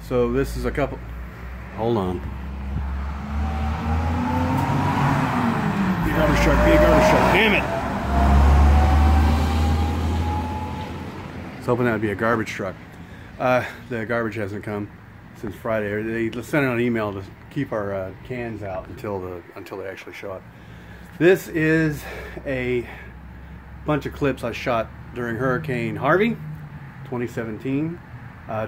So this is a couple. Hold on. Be a garbage truck. Be a garbage truck. Damn it! I was hoping that would be a garbage truck. The garbage hasn't come since Friday. They sent out an email to keep our cans out until they actually show up. This is a bunch of clips I shot during Hurricane Harvey 2017.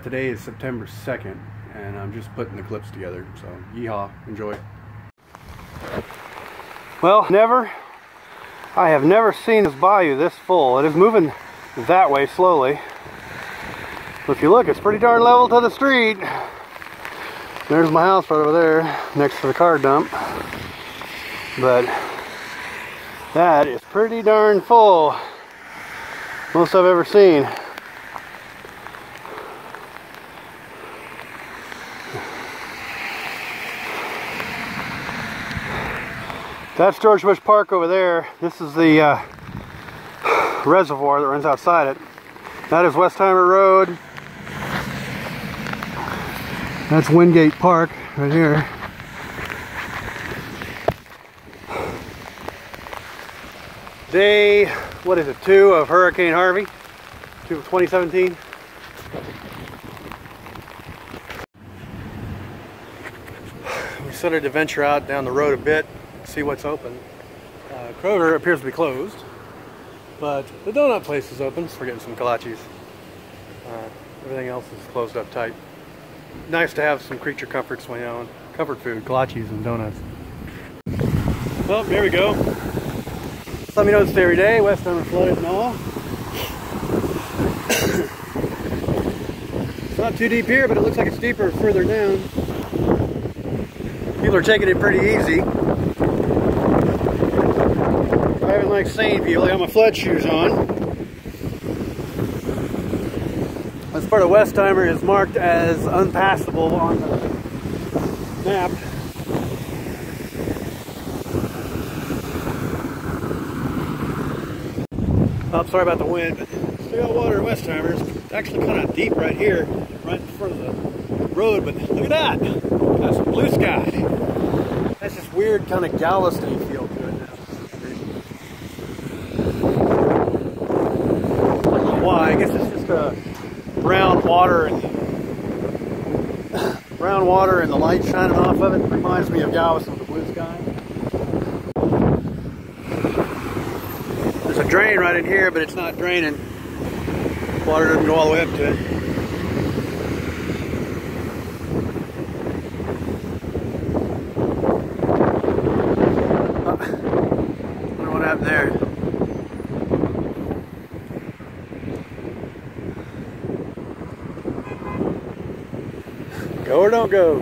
Today is September 2nd, and I'm just putting the clips together. So yeehaw, enjoy. Well, I have never seen this bayou this full. It is moving that way slowly. If you look, it's pretty darn level to the street. There's my house right over there next to the car dump. But that is pretty darn full. Most I've ever seen. That's George Bush Park over there. This is the reservoir that runs outside it. That is Westheimer Road. That's Wingate Park right here. Day, what is it, 2 of Hurricane Harvey, 2017. We started to venture out down the road a bit, see what's open. Kroger appears to be closed, but the donut place is open, so we're getting some kolaches. Everything else is closed up tight. Nice to have some creature comforts, you know, comfort food, kolaches and donuts. Well, here we go. Just let me notice every day, Westheimer flooded and all. It's not too deep here, but it looks like it's deeper further down. People are taking it pretty easy. I haven't like seeing people. I got my flood shoes on. This part of Westheimer is marked as unpassable on the map. Oh, sorry about the wind, but still got water in Westheimer. It's actually kind of deep right here, right in front of the road, but look at that! That's some blue sky. That's this weird kind of Galveston feel to it now. I don't know why, I guess it's just brown water and the light shining off of it. Reminds me of Galveston with the blue sky. There's a drain right in here, but it's not draining. Water doesn't go all the way up to it. Oh, wonder what happened there. Go or don't go.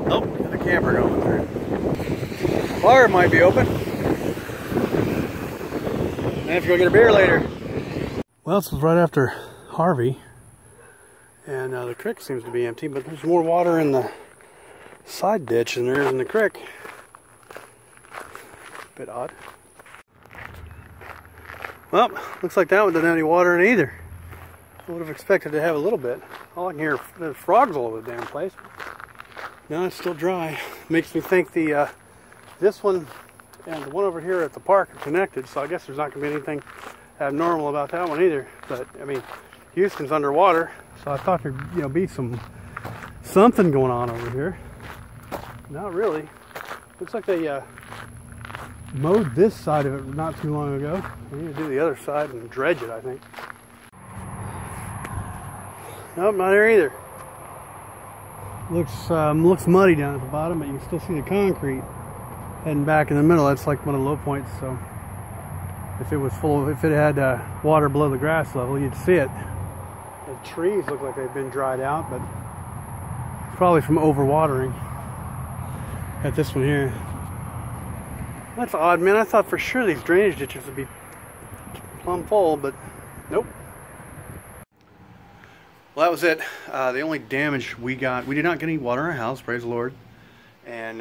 Oh, the camper going through. Bar might be open. I have to go get a beer later. Well, this was right after Harvey, and the creek seems to be empty, but there's more water in the side ditch than there is in the creek. Bit odd. Well, looks like that one doesn't have any water in it either. I would have expected to have a little bit. All I can hear is frogs all over the damn place. No, it's still dry. Makes me think this one and the one over here at the park are connected, so I guess there's not going to be anything abnormal about that one either. But I mean, Houston's underwater, so I thought there'd be something going on over here. Not really. Looks like they mowed this side of it not too long ago. We need to do the other side and dredge it, I think. Nope, not here either. Looks muddy down at the bottom, but you can still see the concrete heading back in the middle. That's like one of the low points. So if it was if it had water below the grass level, you'd see it. The trees look like they've been dried out, but it's probably from overwatering. Got this one here. That's odd, man. I thought for sure these drainage ditches would be plumb full, but nope. Well, that was it. The only damage we got, we did not get any water in our house, praise the Lord. And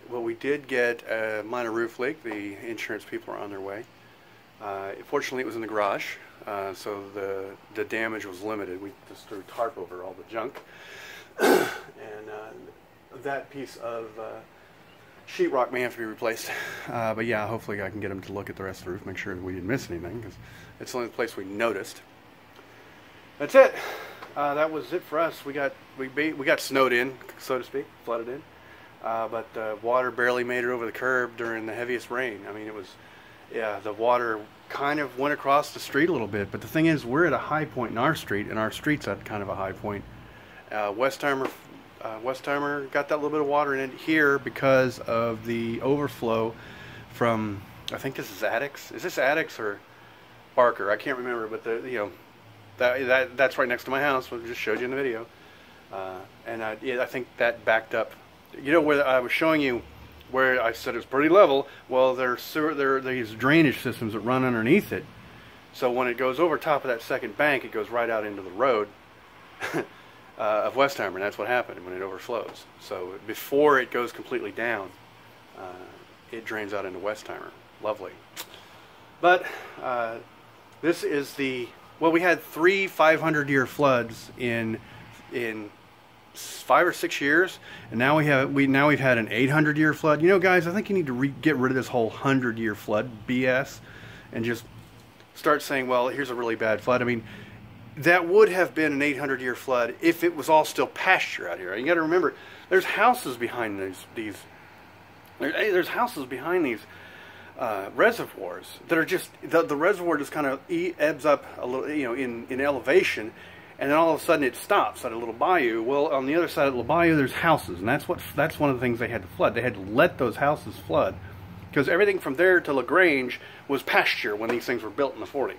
well, we did get a minor roof leak. The insurance people are on their way. Fortunately, it was in the garage. so the damage was limited. We just threw tarp over all the junk, and that piece of sheetrock may have to be replaced. But yeah, hopefully I can get them to look at the rest of the roof, make sure we didn't miss anything, because it's the only place we noticed. That's it. That was it for us. We got snowed in, so to speak, flooded in. But water barely made it over the curb during the heaviest rain. I mean, it was, yeah, the water kind of went across the street a little bit. But the thing is, we're at a high point in our street, and our street's at kind of a high point. Westheimer got that little bit of water in it here because of the overflow from, I think this is Addicts. Is this Addicts or Barker? I can't remember, but that's right next to my house. I just showed you in the video, and I think that backed up. You know where I was showing you where I said it's pretty level? Well, there are these drainage systems that run underneath it. So when it goes over top of that second bank, it goes right out into the road of Westheimer, and that's what happened when it overflows. So before it goes completely down, it drains out into Westheimer. Lovely. But this is the, well, we had 3 500-year floods in 5 or 6 years, and now we've had an 800-year flood. You know, guys, I think you need to get rid of this whole 100-year flood BS and just start saying, well, here's a really bad flood. I mean, that would have been an 800-year flood if it was all still pasture out here. You got to remember, there's houses behind there's houses behind these reservoirs that are just, the reservoir just kind of ebbs up a little, you know, in elevation, and then all of a sudden it stops at a little bayou. Well, on the other side of the little bayou, there's houses, and that's one of the things they had to flood. They had to let those houses flood, because everything from there to LaGrange was pasture when these things were built in the 40s.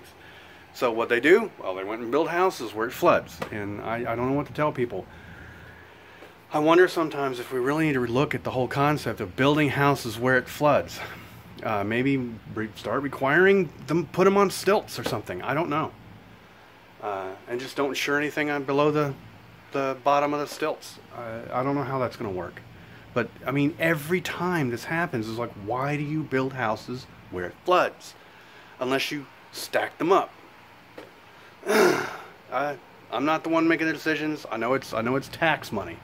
So what they do? Well, they went and built houses where it floods, and I don't know what to tell people. I wonder sometimes if we really need to look at the whole concept of building houses where it floods. Maybe start requiring them, put them on stilts or something. I don't know. And just don't insure anything on below the bottom of the stilts. I don't know how that's going to work. But, I mean, every time this happens, it's like, why do you build houses where it floods? Unless you stack them up. I'm not the one making the decisions. I know it's tax money.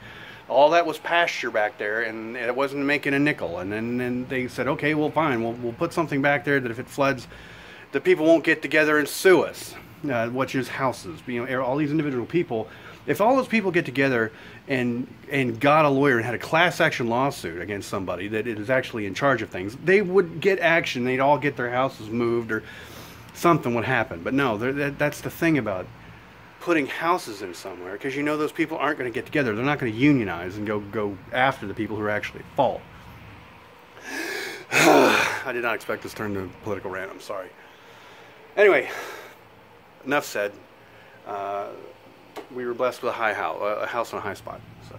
All that was pasture back there, and it wasn't making a nickel. And then they said, okay, well, fine. We'll put something back there that if it floods, the people won't get together and sue us. Which is houses. You know, all these individual people. If all those people get together and got a lawyer and had a class action lawsuit against somebody that is actually in charge of things, they would get action. They'd all get their houses moved, or something would happen. But no, that's the thing about putting houses in somewhere, because you know those people aren't going to get together. They're not going to unionize and go after the people who are actually at fault. I did not expect this to turn into a political rant. I'm sorry. Anyway, enough said. We were blessed with a house on a high spot. So.